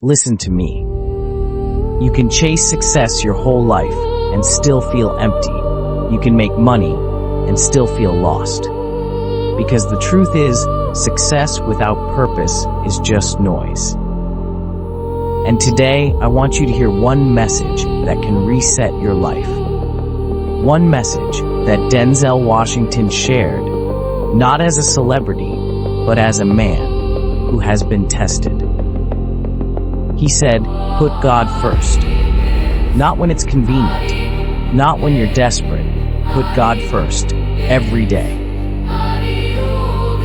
Listen to me. You can chase success your whole life and still feel empty. You can make money and still feel lost. Because the truth is, success without purpose is just noise. And today, I want you to hear one message that can reset your life. One message that Denzel Washington shared, not as a celebrity, but as a man who has been tested. He said, put God first. Not when it's convenient, not when you're desperate. Put God first, every day.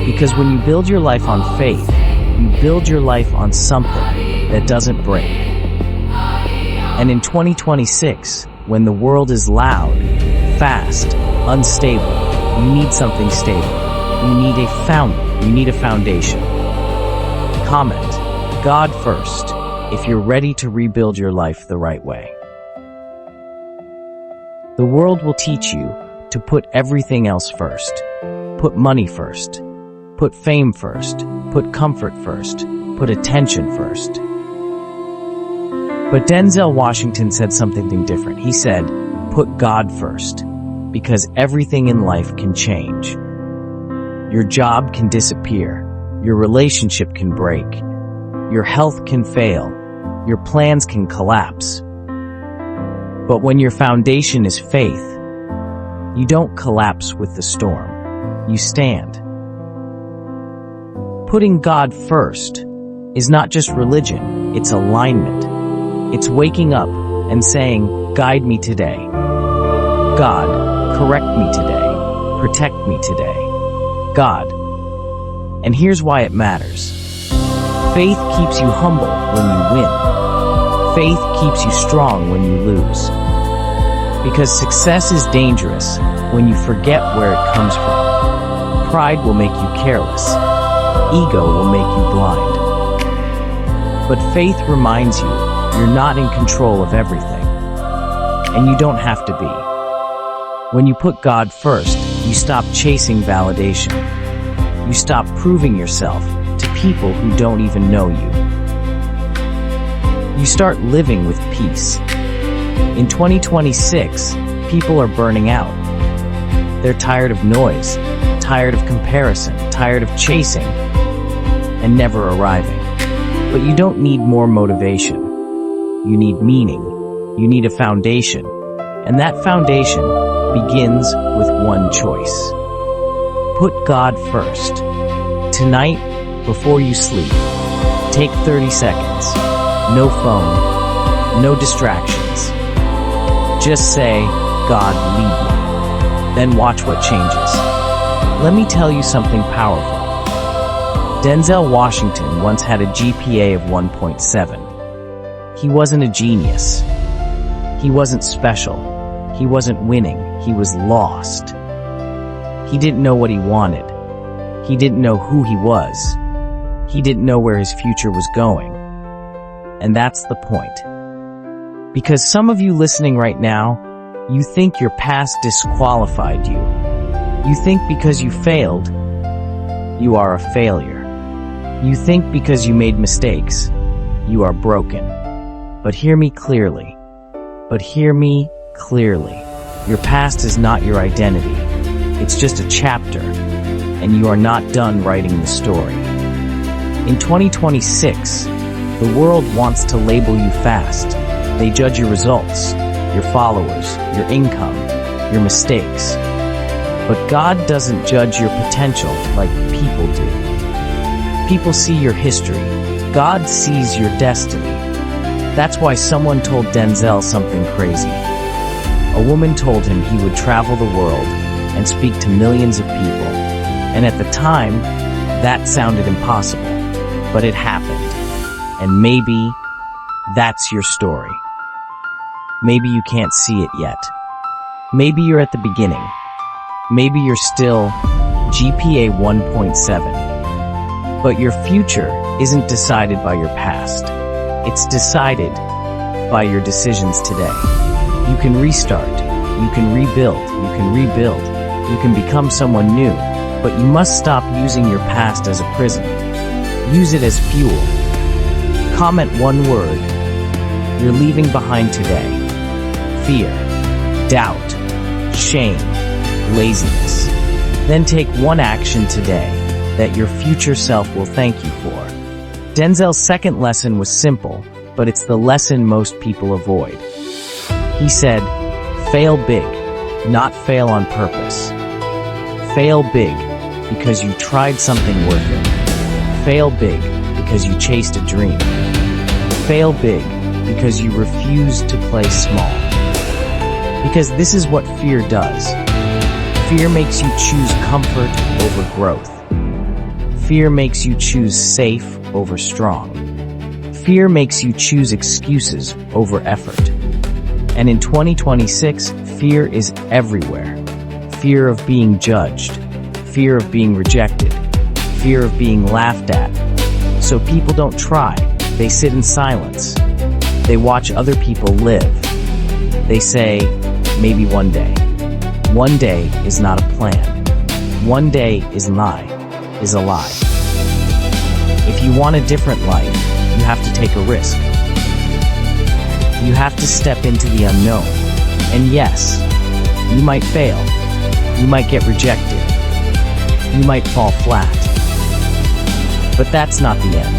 Because when you build your life on faith, you build your life on something that doesn't break. And in 2026, when the world is loud, fast, unstable, you need something stable. You need a foundation. Comment, God first, if you're ready to rebuild your life the right way. The world will teach you to put everything else first. Put money first. Put fame first. Put comfort first. Put attention first. But Denzel Washington said something different. He said, put God first, because everything in life can change. Your job can disappear. Your relationship can break. Your health can fail. Your plans can collapse. But when your foundation is faith, you don't collapse with the storm. You stand. Putting God first is not just religion, it's alignment. It's waking up and saying, guide me today. God, correct me today. Protect me today. God. And here's why it matters. Faith keeps you humble when you win. Faith keeps you strong when you lose. Because success is dangerous when you forget where it comes from. Pride will make you careless. Ego will make you blind. But faith reminds you you're not in control of everything. And you don't have to be. When you put God first, you stop chasing validation. You stop proving yourself to people who don't even know you. You start living with peace. In 2026, people are burning out. They're tired of noise, tired of comparison, tired of chasing, and never arriving. But you don't need more motivation. You need meaning. You need a foundation. And that foundation begins with one choice. Put God first. Tonight, before you sleep, take 30 seconds. No phone, no distractions. Just say, God, lead me. Then watch what changes. Let me tell you something powerful. Denzel Washington once had a GPA of 1.7. He wasn't a genius. He wasn't special. He wasn't winning. He was lost. He didn't know what he wanted. He didn't know who he was. He didn't know where his future was going. And that's the point. Because some of you listening right now, you think your past disqualified you. You think because you failed, you are a failure. You think because you made mistakes, you are broken. But hear me clearly. Your past is not your identity. It's just a chapter, and you are not done writing the story. In 2026, the world wants to label you fast. They judge your results, your followers, your income, your mistakes. But God doesn't judge your potential like people do. People see your history. God sees your destiny. That's why someone told Denzel something crazy. A woman told him he would travel the world and speak to millions of people. And at the time, that sounded impossible. But it happened. And maybe that's your story. Maybe you can't see it yet. Maybe you're at the beginning. Maybe you're still GPA 1.7. But your future isn't decided by your past. It's decided by your decisions today. You can restart. You can rebuild. You can become someone new. But you must stop using your past as a prison. Use it as fuel. Comment one word you're leaving behind today. Fear, doubt, shame, laziness. Then take one action today that your future self will thank you for. Denzel's second lesson was simple, but it's the lesson most people avoid. He said, fail big, not fail on purpose. Fail big because you tried something worth it. Fail big because you chased a dream. Fail big because you refused to play small. Because this is what fear does. Fear makes you choose comfort over growth. Fear makes you choose safe over strong. Fear makes you choose excuses over effort. And in 2026, fear is everywhere. Fear of being judged. Fear of being rejected. Fear of being laughed at. So people don't try. They sit in silence. They watch other people live. They say, maybe one day. One day is not a plan. One day is a lie. If you want a different life, you have to take a risk. You have to step into the unknown. And yes, you might fail. You might get rejected. You might fall flat. But that's not the end.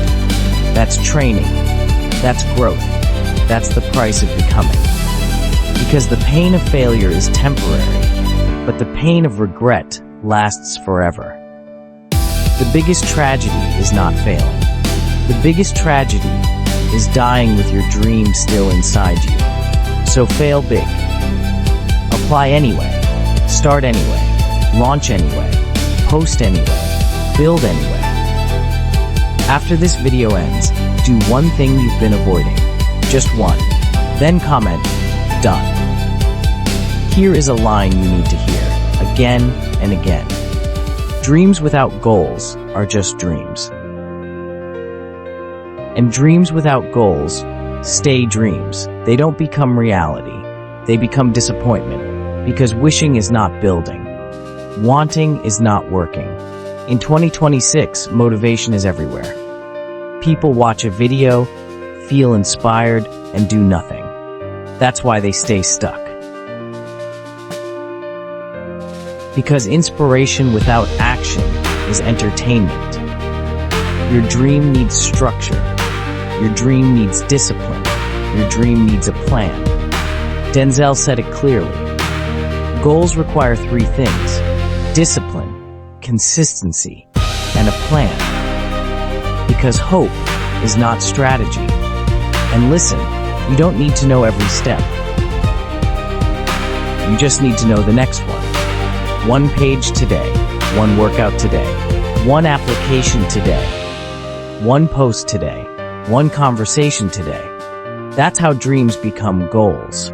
That's training. That's growth. That's the price of becoming. Because the pain of failure is temporary, but the pain of regret lasts forever. The biggest tragedy is not failing. The biggest tragedy is dying with your dream still inside you. So fail big. Apply anyway. Start anyway. Launch anyway. Post anyway. Build anyway. After this video ends, do one thing you've been avoiding. Just one. Then comment, done. Here is a line you need to hear, again and again. Dreams without goals are just dreams. And dreams without goals stay dreams. They don't become reality. They become disappointment. Because wishing is not building. Wanting is not working. In 2026, motivation is everywhere. People watch a video, feel inspired, and do nothing. That's why they stay stuck. Because inspiration without action is entertainment. Your dream needs structure. Your dream needs discipline. Your dream needs a plan. Denzel said it clearly. Goals require three things: discipline, consistency, and a plan. Because hope is not strategy. And listen, you don't need to know every step. You just need to know the next one. One page today, one workout today, one application today, one post today, one conversation today. That's how dreams become goals,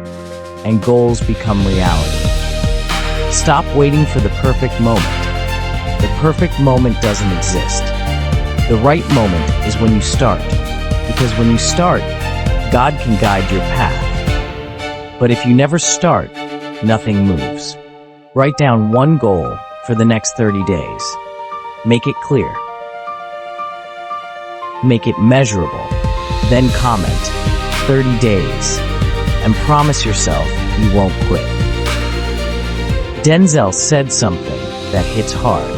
and goals become reality. Stop waiting for the perfect moment. The perfect moment doesn't exist. The right moment is when you start, because when you start, God can guide your path. But if you never start, nothing moves. Write down one goal for the next 30 days. Make it clear. Make it measurable. Then comment 30 days and promise yourself you won't quit. Denzel said something that hits hard.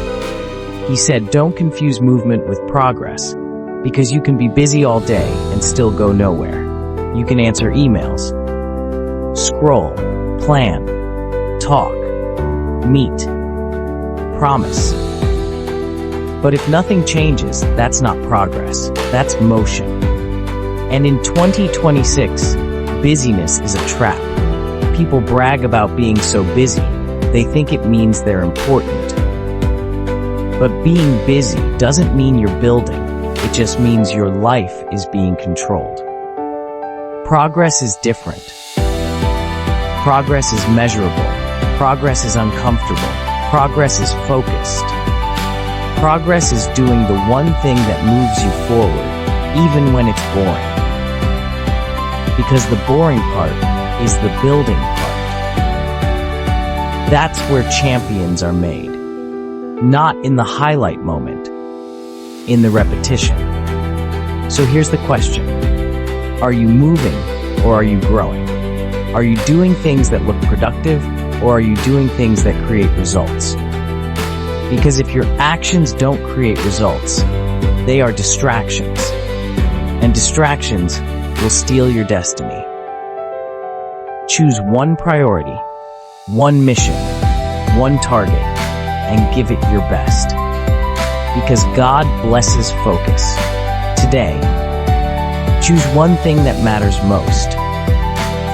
He said, don't confuse movement with progress, because you can be busy all day and still go nowhere. You can answer emails, scroll, plan, talk, meet, promise. But if nothing changes, that's not progress, that's motion. And in 2026, busyness is a trap. People brag about being so busy. They think it means they're important. But being busy doesn't mean you're building. It just means your life is being controlled. Progress is different. Progress is measurable. Progress is uncomfortable. Progress is focused. Progress is doing the one thing that moves you forward, even when it's boring. Because the boring part is the building part. That's where champions are made. Not in the highlight moment, in the repetition. So here's the question. Are you moving or are you growing? Are you doing things that look productive or are you doing things that create results? Because if your actions don't create results, they are distractions. And distractions will steal your destiny. Choose one priority, one mission, one target, and give it your best. Because God blesses focus. Today, choose one thing that matters most.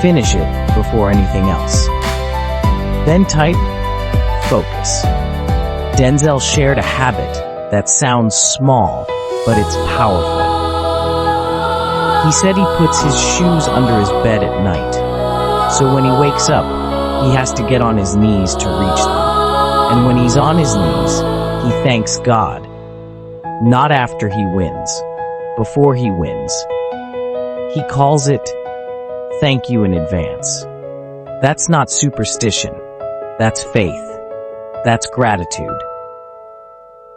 Finish it before anything else. Then type focus. Denzel shared a habit that sounds small, but it's powerful. He said he puts his shoes under his bed at night. So when he wakes up, he has to get on his knees to reach them. And when he's on his knees, he thanks God. Not after he wins, before he wins. He calls it thank you in advance. That's not superstition. That's faith. That's gratitude.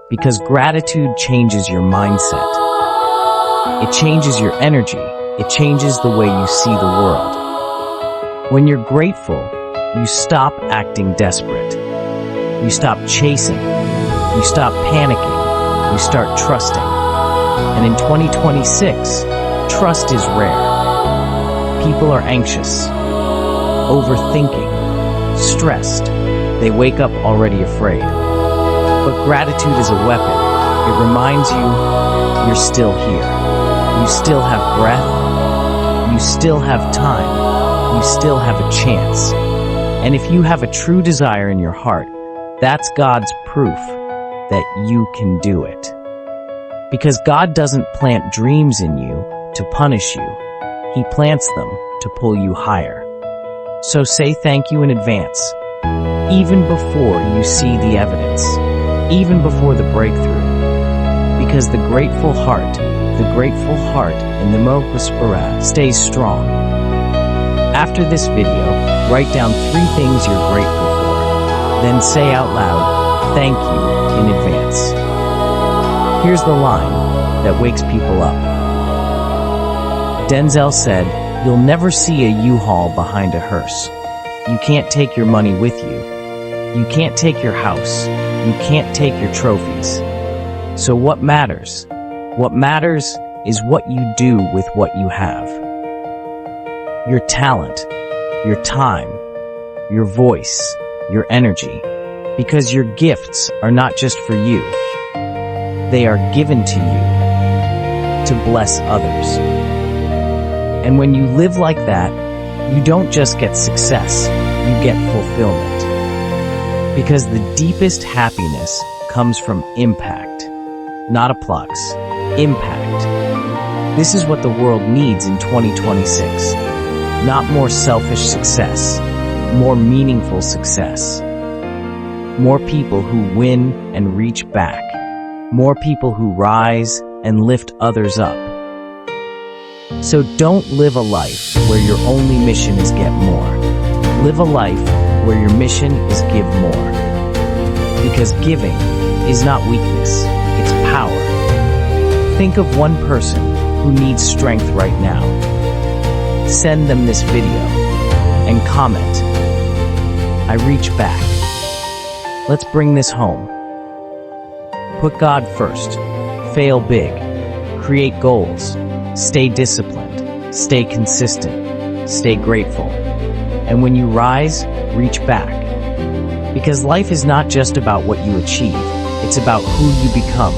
Because gratitude changes your mindset. It changes your energy. It changes the way you see the world. When you're grateful, you stop acting desperate. You stop chasing. You stop panicking. You start trusting. And in 2026, trust is rare. People are anxious, overthinking, stressed. They wake up already afraid. But gratitude is a weapon. It reminds you you're still here. You still have breath. You still have time. You still have a chance. And if you have a true desire in your heart, that's God's proof that you can do it. Because God doesn't plant dreams in you to punish you. He plants them to pull you higher. So say thank you in advance, even before you see the evidence, even before the breakthrough. Because the grateful heart in the Motivational stays strong. After this video, write down 3 things you're grateful for. Then say out loud, thank you in advance. Here's the line that wakes people up. Denzel said, you'll never see a U-Haul behind a hearse. You can't take your money with you. You can't take your house. You can't take your trophies. So what matters? What matters is what you do with what you have. Your talent, your time, your voice, your energy. Because your gifts are not just for you. They are given to you to bless others. And when you live like that, you don't just get success, you get fulfillment. Because the deepest happiness comes from impact, not applause. Impact. This is what the world needs in 2026. Not more selfish success, more meaningful success. More people who win and reach back. More people who rise and lift others up. So don't live a life where your only mission is get more. Live a life where your mission is give more. Because giving is not weakness, it's power. Think of one person who needs strength right now. Send them this video and comment, I reach back. Let's bring this home. Put God first. Fail big. Create goals. Stay disciplined. Stay consistent. Stay grateful. And when you rise, reach back. Because life is not just about what you achieve. It's about who you become.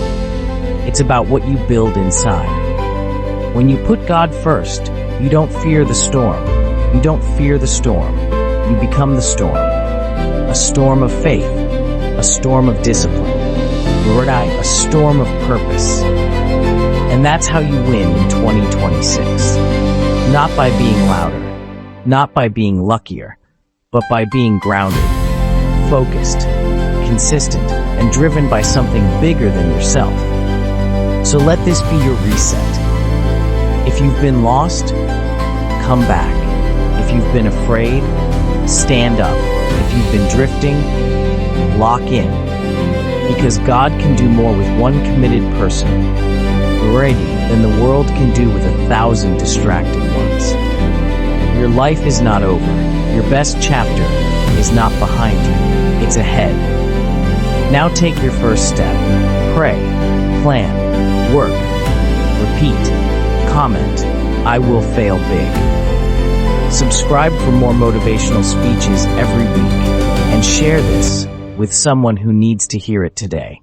It's about what you build inside. When you put God first, you don't fear the storm. You don't fear the storm. You become the storm. A storm of faith. A storm of discipline. Lord, a storm of purpose. And that's how you win in 2026. Not by being louder, not by being luckier, but by being grounded, focused, consistent, and driven by something bigger than yourself. So let this be your reset. If you've been lost, come back. If you've been afraid, stand up. If you've been drifting, lock in. Because God can do more with one committed person ready than the world can do with 1,000 distracted ones. Your life is not over. Your best chapter is not behind you. It's ahead. Now take your first step. Pray, plan, work, repeat, comment. I will fail big. Subscribe for more motivational speeches every week and share this with someone who needs to hear it today.